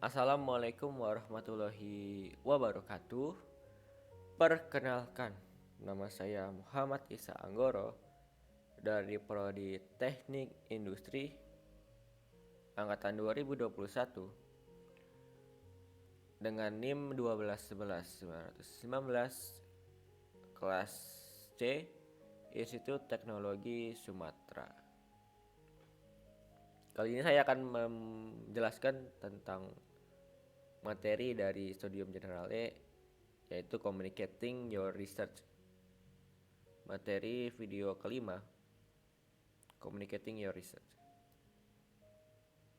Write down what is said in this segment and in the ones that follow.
Assalamualaikum warahmatullahi wabarakatuh. Perkenalkan, nama saya Muhammad Isa Anggoro dari Prodi Teknik Industri angkatan 2021 dengan NIM 1211919 kelas C, Institut Teknologi Sumatera. Kali ini saya akan menjelaskan tentang materi dari Studium Generale, yaitu Communicating Your Research. Materi video kelima, Communicating Your Research.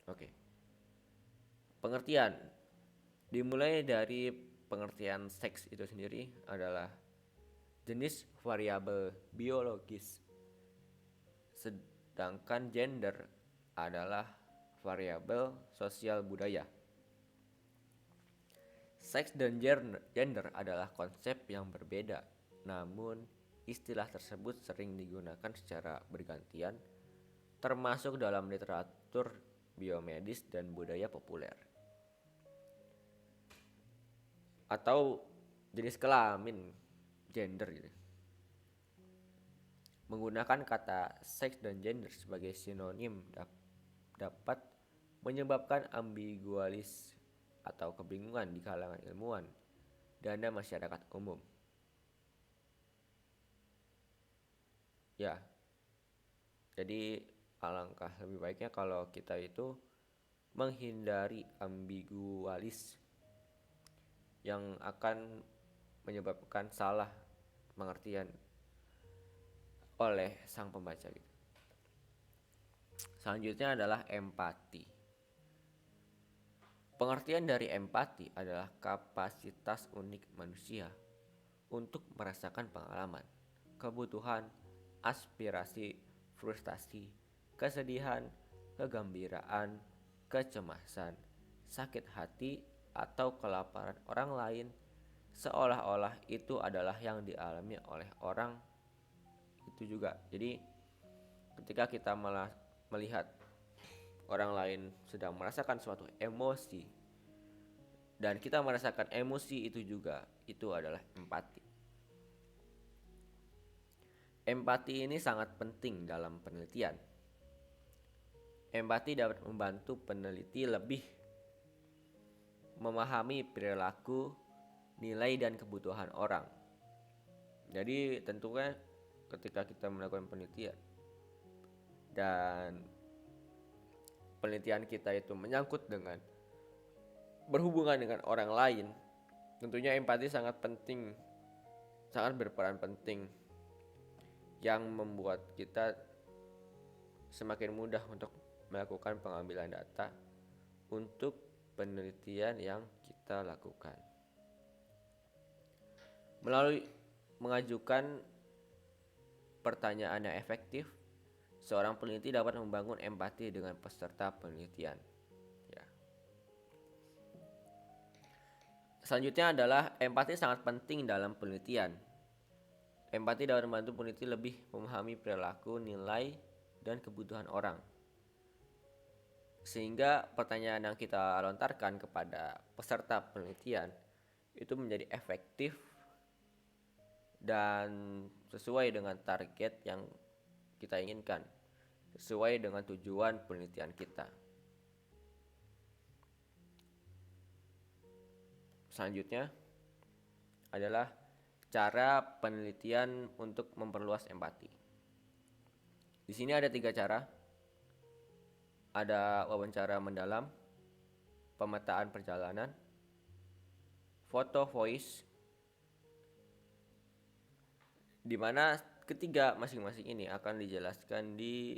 Oke. Pengertian dimulai dari pengertian seks itu sendiri adalah jenis variabel biologis, sedangkan gender adalah variabel sosial budaya. Seks dan gender adalah konsep yang berbeda, namun istilah tersebut sering digunakan secara bergantian, termasuk dalam literatur biomedis dan budaya populer. Atau jenis kelamin, gender gitu. Menggunakan kata seks dan gender sebagai sinonim dapat menyebabkan ambigualis atau kebingungan di kalangan ilmuwan dan masyarakat umum. Ya, jadi alangkah lebih baiknya kalau kita itu menghindari ambigualis yang akan menyebabkan salah pengertian oleh sang pembaca gitu. Selanjutnya adalah empati. Pengertian dari empati adalah kapasitas unik manusia untuk merasakan pengalaman, kebutuhan, aspirasi, frustasi, kesedihan, kegembiraan, kecemasan, sakit hati, atau kelaparan orang lain, seolah-olah itu adalah yang dialami oleh orang itu juga. Jadi ketika kita malah melihat orang lain sedang merasakan suatu emosi dan kita merasakan emosi itu juga, itu adalah empati. Empati ini sangat penting dalam penelitian. Empati dapat membantu peneliti lebih memahami perilaku, nilai, dan kebutuhan orang. Jadi tentunya ketika kita melakukan penelitian dan penelitian kita itu menyangkut dengan berhubungan dengan orang lain, tentunya empati sangat penting, sangat berperan penting, yang membuat kita semakin mudah untuk melakukan pengambilan data untuk penelitian yang kita lakukan. Melalui mengajukan pertanyaan yang efektif, seorang peneliti dapat membangun empati dengan peserta penelitian. Ya. Selanjutnya adalah empati sangat penting dalam penelitian. Empati dapat membantu peneliti lebih memahami perilaku, nilai, dan kebutuhan orang. Sehingga pertanyaan yang kita lontarkan kepada peserta penelitian itu menjadi efektif dan sesuai dengan target yang kita inginkan, sesuai dengan tujuan penelitian kita. Selanjutnya adalah cara penelitian untuk memperluas empati. Di sini ada 3 cara. Ada wawancara mendalam, pemetaan perjalanan, foto voice, di mana ketiga masing-masing ini akan dijelaskan di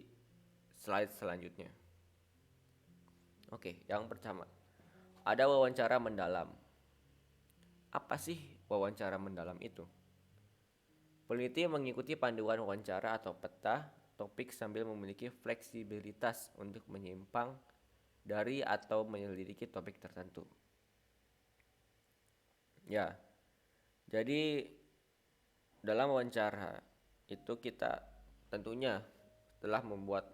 slide selanjutnya. Oke, yang pertama, ada wawancara mendalam. Apa sih wawancara mendalam itu? Peneliti mengikuti panduan wawancara atau peta topik sambil memiliki fleksibilitas untuk menyimpang dari atau menyelidiki topik tertentu. Ya, jadi dalam wawancara itu kita tentunya telah membuat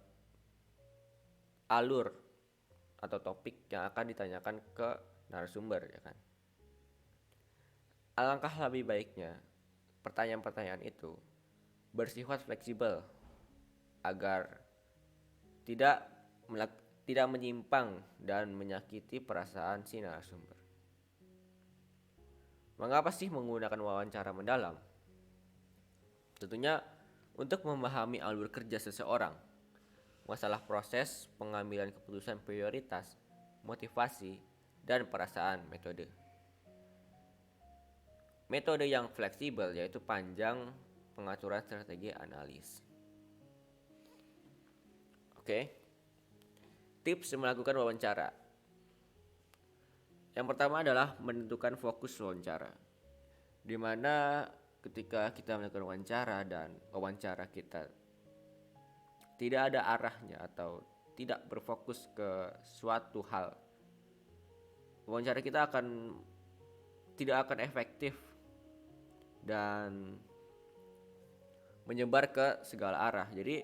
alur atau topik yang akan ditanyakan ke narasumber, ya kan. Alangkah lebih baiknya pertanyaan-pertanyaan itu bersifat fleksibel agar tidak tidak menyimpang dan menyakiti perasaan si narasumber. Mengapa sih menggunakan wawancara mendalam? Tentunya untuk memahami alur kerja seseorang, masalah proses pengambilan keputusan prioritas, motivasi, dan perasaan metode. Metode yang fleksibel yaitu panjang pengaturan strategi analis. Oke. Tips melakukan wawancara. Yang pertama adalah menentukan fokus wawancara. Di mana ketika kita melakukan wawancara dan wawancara kita tidak ada arahnya atau tidak berfokus ke suatu hal, wawancara kita tidak akan efektif dan menyebar ke segala arah. Jadi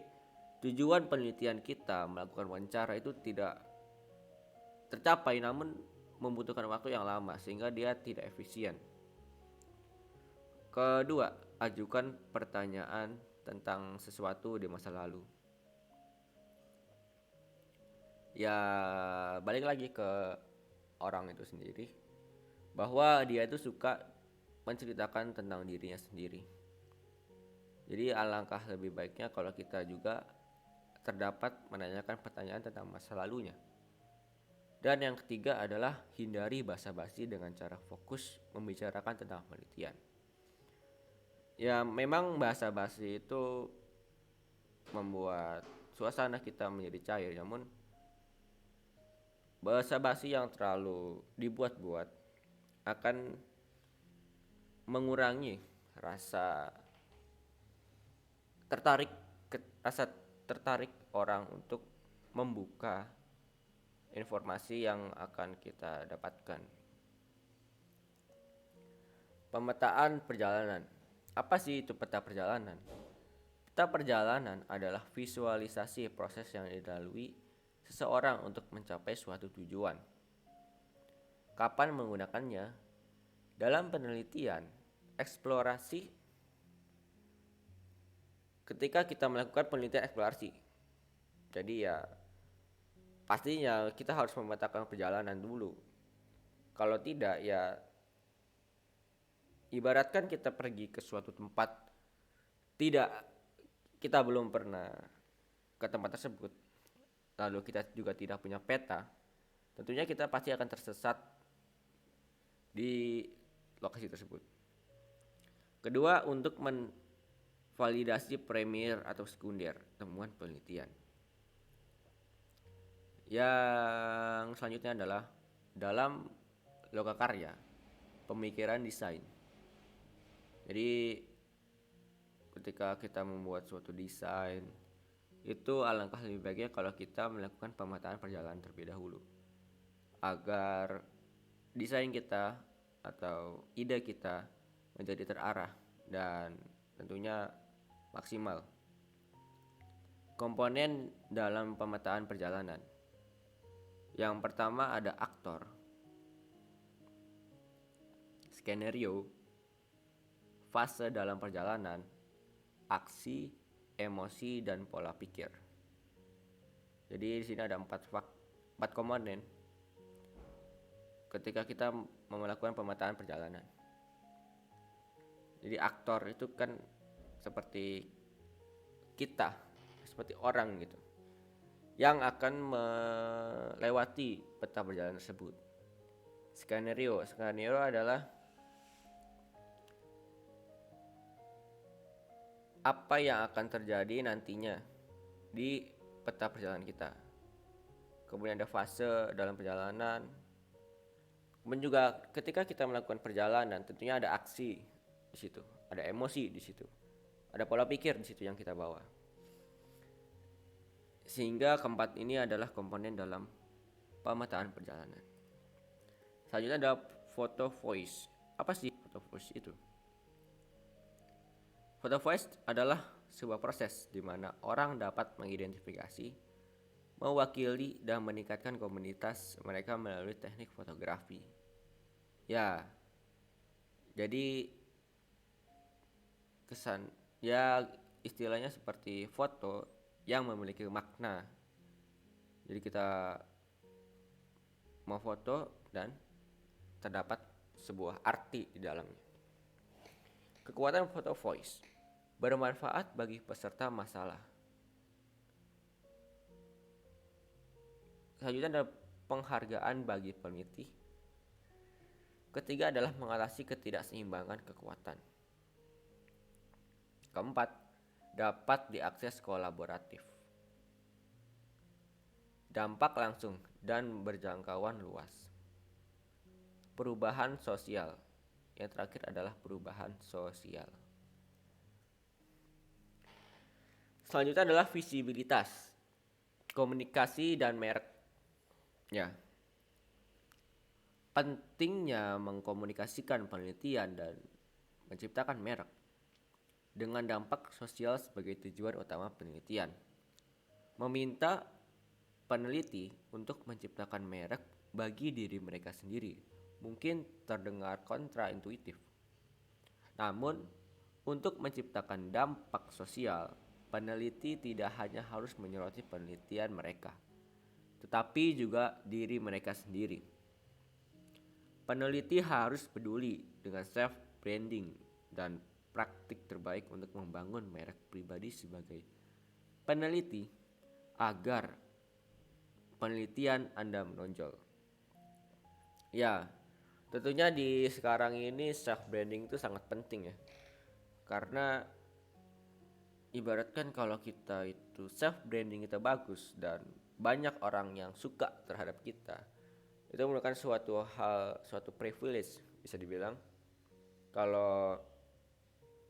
tujuan penelitian kita melakukan wawancara itu tidak tercapai, namun membutuhkan waktu yang lama sehingga dia tidak efisien. Kedua, ajukan pertanyaan tentang sesuatu di masa lalu. Ya, balik lagi ke orang itu sendiri, bahwa dia itu suka menceritakan tentang dirinya sendiri. Jadi alangkah lebih baiknya kalau kita juga terdapat menanyakan pertanyaan tentang masa lalunya. Dan yang ketiga adalah hindari basa-basi dengan cara fokus membicarakan tentang penelitian. Ya memang basa-basi itu membuat suasana kita menjadi cair, namun basa-basi yang terlalu dibuat-buat akan mengurangi rasa tertarik orang untuk membuka informasi yang akan kita dapatkan. Pemetaan perjalanan. Apa sih itu peta perjalanan? Peta perjalanan adalah visualisasi proses yang dilalui seseorang untuk mencapai suatu tujuan. Kapan menggunakannya? Dalam penelitian, eksplorasi, ketika kita melakukan penelitian eksplorasi. Jadi ya pastinya kita harus memetakan perjalanan dulu. Kalau tidak ya ibaratkan kita pergi ke suatu tempat, kita belum pernah ke tempat tersebut, lalu kita juga tidak punya peta, tentunya kita pasti akan tersesat di lokasi tersebut. Kedua, untuk validasi primer atau sekunder temuan penelitian. Yang selanjutnya adalah dalam lokakarya, pemikiran desain. Jadi ketika kita membuat suatu desain, itu alangkah lebih baiknya kalau kita melakukan pemetaan perjalanan terlebih dahulu, agar desain kita atau ide kita menjadi terarah dan tentunya maksimal. Komponen dalam pemetaan perjalanan. Yang pertama ada aktor, skenario, fase dalam perjalanan, aksi, emosi, dan pola pikir. Jadi di sini ada empat komponen ketika kita melakukan pemetaan perjalanan. Jadi aktor itu kan seperti kita, seperti orang gitu, yang akan melewati peta perjalanan tersebut. Skenario adalah apa yang akan terjadi nantinya di peta perjalanan kita. Kemudian ada fase dalam perjalanan. Kemudian juga ketika kita melakukan perjalanan, tentunya ada aksi di situ, ada emosi di situ, ada pola pikir di situ yang kita bawa. Sehingga keempat ini adalah komponen dalam pemetaan perjalanan. Selanjutnya ada photo voice. Apa sih photo voice itu? Photo voice adalah sebuah proses di mana orang dapat mengidentifikasi, mewakili dan meningkatkan komunitas mereka melalui teknik fotografi. Ya, jadi kesan ya istilahnya seperti foto yang memiliki makna. Jadi kita mau foto dan terdapat sebuah arti di dalamnya. Kekuatan foto voice bermanfaat bagi peserta masalah. Selanjutnya adalah penghargaan bagi peneliti. Ketiga adalah mengatasi ketidakseimbangan kekuatan. Keempat, dapat diakses kolaboratif. Dampak langsung dan berjangkauan luas. Perubahan sosial. Yang terakhir adalah perubahan sosial. Selanjutnya adalah visibilitas, komunikasi dan merek. Ya, pentingnya mengkomunikasikan penelitian dan menciptakan merek dengan dampak sosial sebagai tujuan utama penelitian. Meminta peneliti untuk menciptakan merek bagi diri mereka sendiri mungkin terdengar kontraintuitif. Namun, untuk menciptakan dampak sosial, peneliti tidak hanya harus menyoroti penelitian mereka, tetapi juga diri mereka sendiri. Peneliti harus peduli dengan self-branding dan praktik terbaik untuk membangun merek pribadi sebagai peneliti agar penelitian Anda menonjol. Ya, tentunya di sekarang ini self-branding itu sangat penting ya. Karena ibaratkan kalau kita itu self-branding kita bagus dan banyak orang yang suka terhadap kita, itu merupakan suatu privilege bisa dibilang. Kalau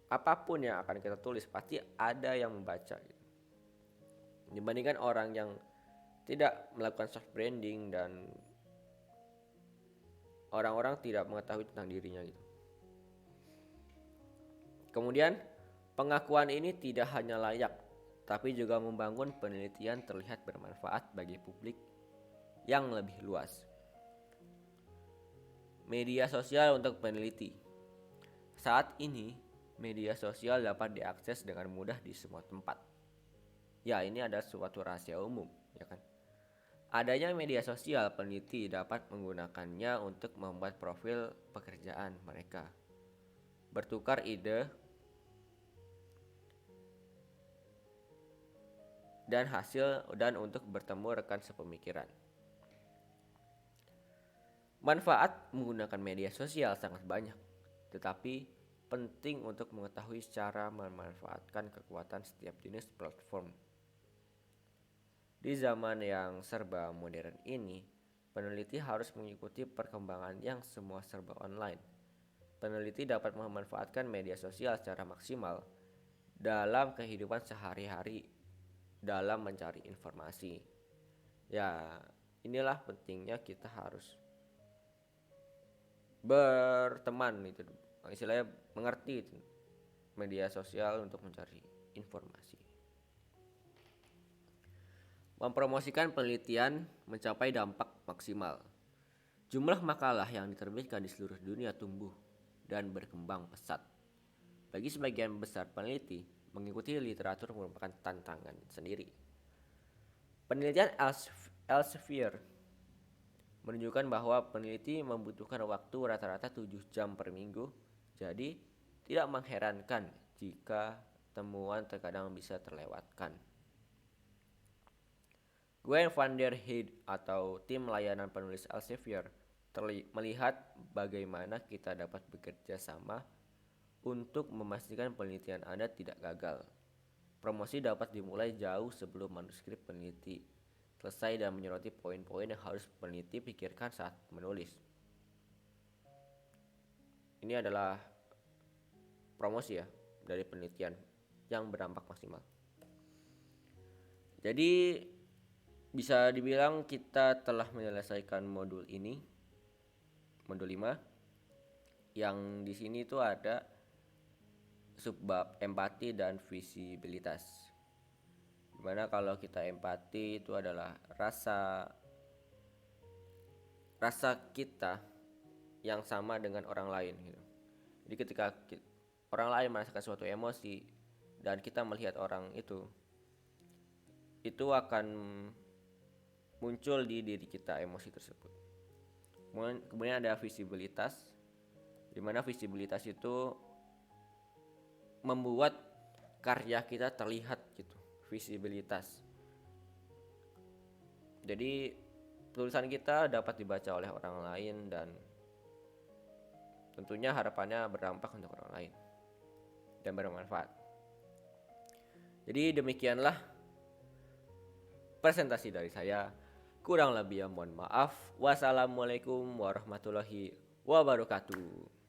apapun yang akan kita tulis pasti ada yang membaca gitu. Dibandingkan orang yang tidak melakukan self branding dan orang-orang tidak mengetahui tentang dirinya gitu. Kemudian pengakuan ini tidak hanya layak tapi juga membangun penelitian terlihat bermanfaat bagi publik yang lebih luas. Media sosial untuk peneliti. Saat ini media sosial dapat diakses dengan mudah di semua tempat. Ya, ini adalah suatu rahasia umum, ya kan? Adanya media sosial, peneliti dapat menggunakannya untuk membuat profil pekerjaan mereka, bertukar ide dan hasil, dan untuk bertemu rekan sepemikiran. Manfaat menggunakan media sosial sangat banyak, tetapi penting untuk mengetahui cara memanfaatkan kekuatan setiap jenis platform. Di zaman yang serba modern ini, peneliti harus mengikuti perkembangan yang semua serba online. Peneliti dapat memanfaatkan media sosial secara maksimal dalam kehidupan sehari-hari dalam mencari informasi. Ya, inilah pentingnya kita harus berteman itu, istilahnya mengerti itu, media sosial untuk mencari informasi. Mempromosikan penelitian mencapai dampak maksimal. Jumlah makalah yang diterbitkan di seluruh dunia tumbuh dan berkembang pesat. Bagi sebagian besar peneliti, mengikuti literatur merupakan tantangan sendiri. Penelitian Elsevier menunjukkan bahwa peneliti membutuhkan waktu rata-rata 7 jam per minggu. Jadi, tidak mengherankan jika temuan terkadang bisa terlewatkan. Gwen van der Heide atau tim layanan penulis Elsevier melihat bagaimana kita dapat bekerja sama untuk memastikan penelitian Anda tidak gagal. Promosi dapat dimulai jauh sebelum manuskrip peneliti selesai dan menyoroti poin-poin yang harus peneliti pikirkan saat menulis. Ini adalah promosi ya dari penelitian yang berdampak maksimal. Jadi bisa dibilang kita telah menyelesaikan modul ini, modul 5, yang di sini tuh ada subbab empati dan visibilitas. Dimana kalau kita empati itu adalah rasa kita yang sama dengan orang lain gitu. Jadi ketika orang lain merasakan suatu emosi dan kita melihat orang itu akan muncul di diri kita emosi tersebut. Kemudian ada visibilitas, di mana visibilitas itu membuat karya kita terlihat gitu, visibilitas. Jadi tulisan kita dapat dibaca oleh orang lain dan tentunya harapannya berdampak untuk orang lain dan bermanfaat. Jadi demikianlah presentasi dari saya. Kurang lebih ya mohon maaf. Wassalamualaikum warahmatullahi wabarakatuh.